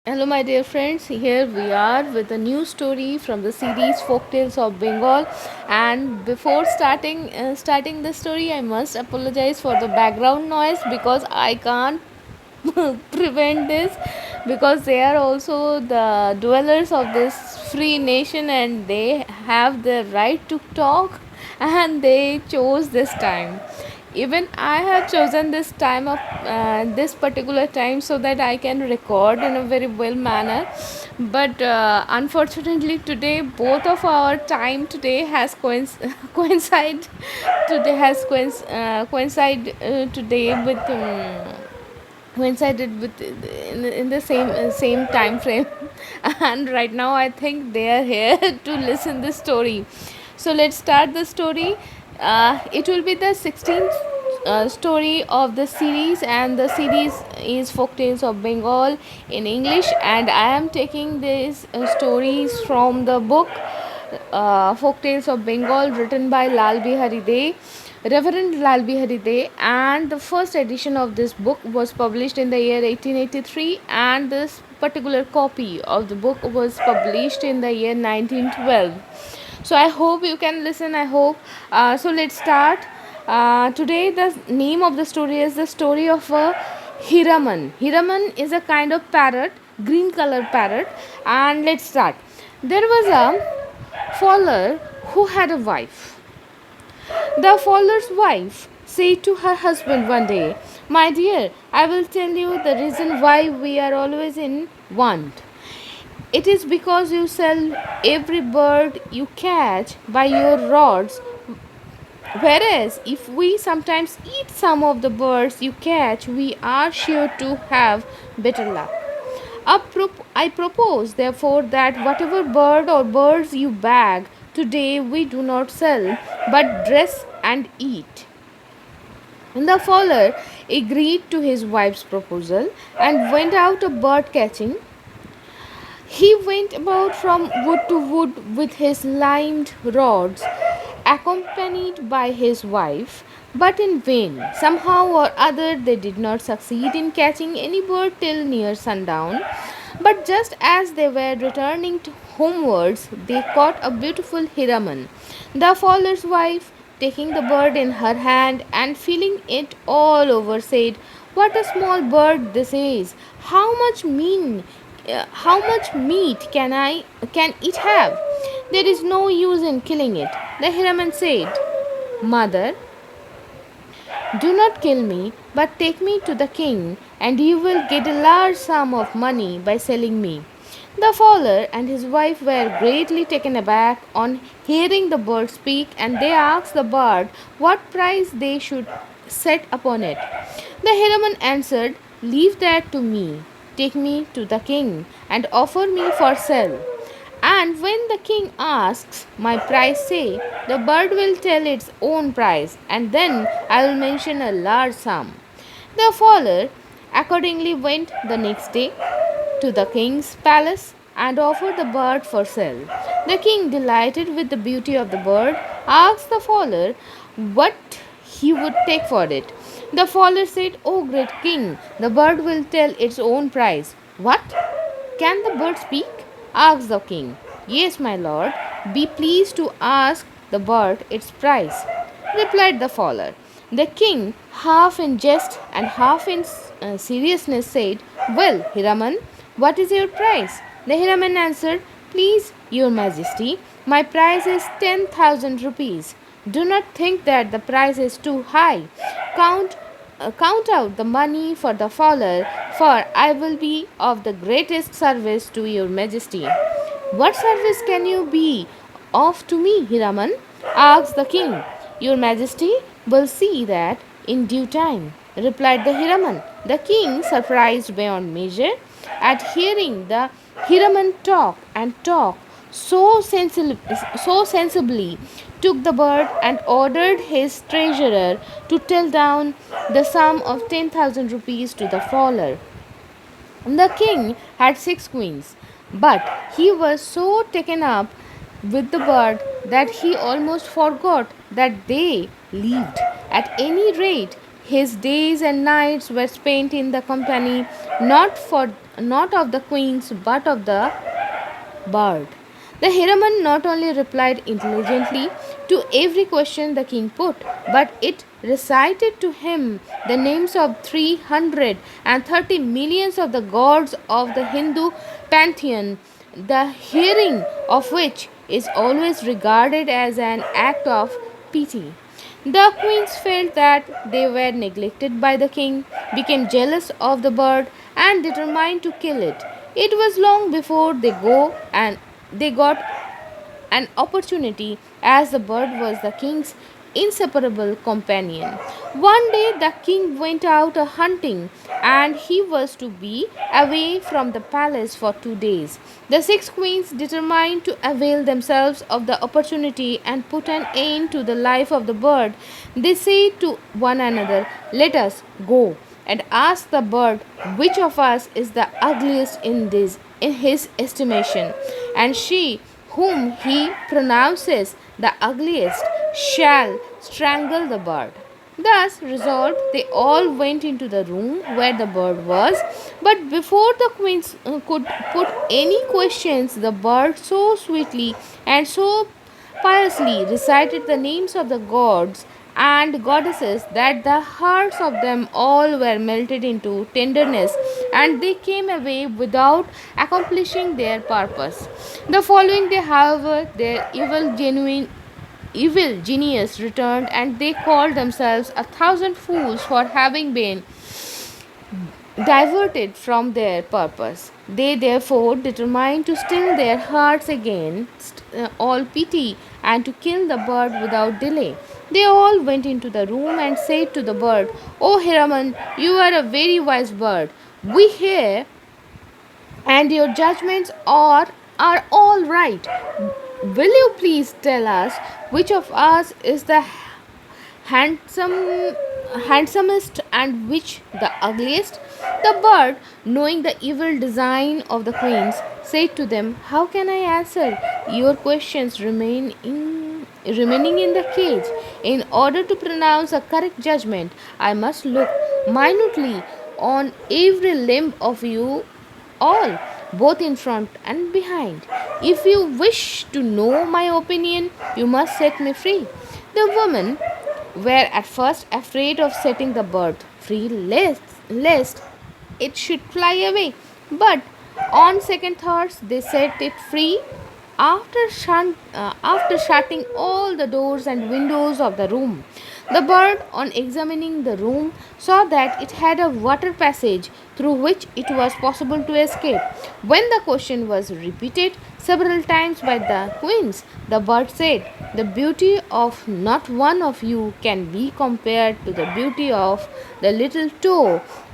Hello, my dear friends. Here we are with a new story from the series Folktales of Bengal. And before starting the story, I must apologize for the background noise because I can't prevent this because they are also the dwellers of this free nation and they have the right to talk and they chose this time. Even I have chosen this time of this particular time so that I can record in a very well manner, but unfortunately today both of our time today has coincide today has coincide today with coincided with in the same time frame and right now I think they are here to listen this story. So let's start the story. It will be the 16th story of the series, and the series is Folktales of Bengal in English, and I am taking these stories from the book Folktales of Bengal, written by Lal Bihari Dey, Reverend Lal Bihari Dey, and the first edition of this book was published in the year 1883, and this particular copy of the book was published in the year 1912. So I hope you can listen. I hope. So let's start. Today the name of the story is the story of a Hiraman. Hiraman is a kind of parrot, green color parrot, and let's start. There was a Fowler who had a wife. The Fowler's wife said to her husband one day, "My dear, I will tell you the reason why we are always in want. It is because you sell every bird you catch by your rods, whereas if we sometimes eat some of the birds you catch, we are sure to have better luck. I propose, therefore, that whatever bird or birds you bag today we do not sell, but dress and eat." And the fowler agreed to his wife's proposal and went out a bird catching. He went about from wood to wood with his limed rods, accompanied by his wife, but in vain. Somehow or other, they did not succeed in catching any bird till near sundown. But just as they were returning to homewards, they caught a beautiful Hiraman. The fowler's wife, taking the bird in her hand and feeling it all over, said, "What a small bird this is! How much meat can it have? There is no use in killing it." The Hiraman said, "Mother, do not kill me, but take me to the king, and you will get a large sum of money by selling me." The fowler and his wife were greatly taken aback on hearing the bird speak, and they asked the bird what price they should set upon it. The Hiraman answered, "Leave that to me. Take me to the king, and offer me for sale. And when the king asks my price, say, the bird will tell its own price, and then I will mention a large sum." The fowler accordingly went the next day to the king's palace and offered the bird for sale. The king, delighted with the beauty of the bird, asked the fowler what he would take for it. The fowler said, "O great king, the bird will tell its own price." "What? Can the bird speak?" asked the king. "Yes, my lord. Be pleased to ask the bird its price," replied the fowler. The king, half in jest and half in seriousness, said, "Well, Hiraman, what is your price?" The Hiraman answered, "Please, your majesty, my price is 10,000 rupees. Do not think that the price is too high. Count count out the money for the fowler, for I will be of the greatest service to your majesty." "What service can you be of to me, Hiraman?" asked the king. "Your majesty will see that in due time," replied the Hiraman. The king, surprised beyond measure at hearing the Hiraman talk and talk so sensibly, took the bird and ordered his treasurer to tell down the sum of 10,000 rupees to the fowler. The king had 6 queens, but he was so taken up with the bird that he almost forgot that they lived. At any rate, His days and nights were spent in the company not of the queens but of the bird. The Hiraman not only replied intelligently to every question the king put, but it recited to him the names of 330 millions of the gods of the Hindu pantheon, the hearing of which is always regarded as an act of pity. The queens felt that they were neglected by the king, became jealous of the bird, and determined to kill it. It was long before they got an opportunity, as the bird was the king's inseparable companion. One day the king went out a hunting, and he was to be away from the palace for 2 days. The six queens determined to avail themselves of the opportunity and put an end to the life of the bird. They said to one another, "Let us go and ask the bird which of us is the ugliest in his estimation, and she whom he pronounces the ugliest shall strangle the bird." Thus resolved, they all went into the room where the bird was. But before the queens could put any questions, the bird so sweetly and so piously recited the names of the gods and goddesses that the hearts of them all were melted into tenderness, and they came away without accomplishing their purpose. The following day, however, their evil genius returned, and they called themselves 1,000 fools for having been diverted from their purpose. They therefore determined to still their hearts against all pity and to kill the bird without delay. They all went into the room and said to the bird, "O Hiraman, you are a very wise bird. We hear and your judgments are all right. Will you please tell us which of us is the handsome handsomest and which the ugliest?" The bird, knowing the evil design of the queens, said to them, "How can I answer your questions remaining in the cage? In order to pronounce a correct judgment, I must look minutely on every limb of you all, both in front and behind. If you wish to know my opinion, you must set me free." The women were at first afraid of setting the bird free lest it should fly away, but on second thoughts they set it free after shutting all the doors and windows of the room. The bird, on examining the room, saw that it had a water passage through which it was possible to escape. When the question was repeated several times by the queens, the bird said, "The beauty of not one of you can be compared to the beauty of the little toe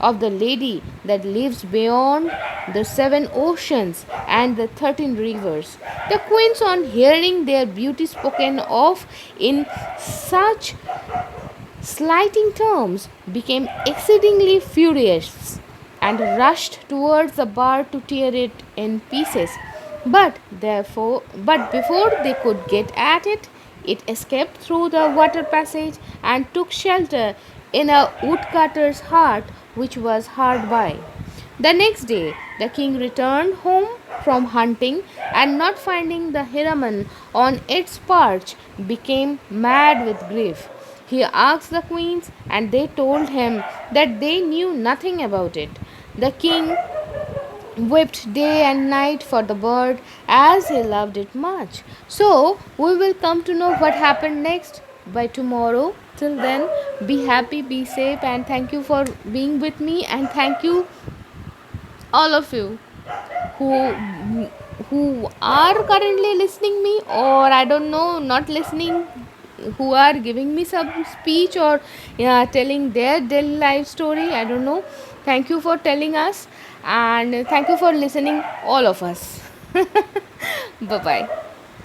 of the lady that lives beyond the 7 oceans and the 13 rivers." The queens, on hearing their beauty spoken of in such slighting terms, became exceedingly furious and rushed towards the bird to tear it in pieces. But before they could get at it, it escaped through the water passage and took shelter in a woodcutter's hut which was hard by. The next day, the king returned home from hunting, and not finding the Hiraman on its perch, became mad with grief. He asked the queens, and they told him that they knew nothing about it. The king wept day and night for the bird, as he loved it much. So, we will come to know what happened next by tomorrow. Till then, be happy, be safe, and thank you for being with me, and thank you all of you who who are currently listening me, or I don't know, not listening, who are giving me some speech or telling their daily life story. I don't know. Thank you for telling us, and thank you for listening all of us. Bye bye.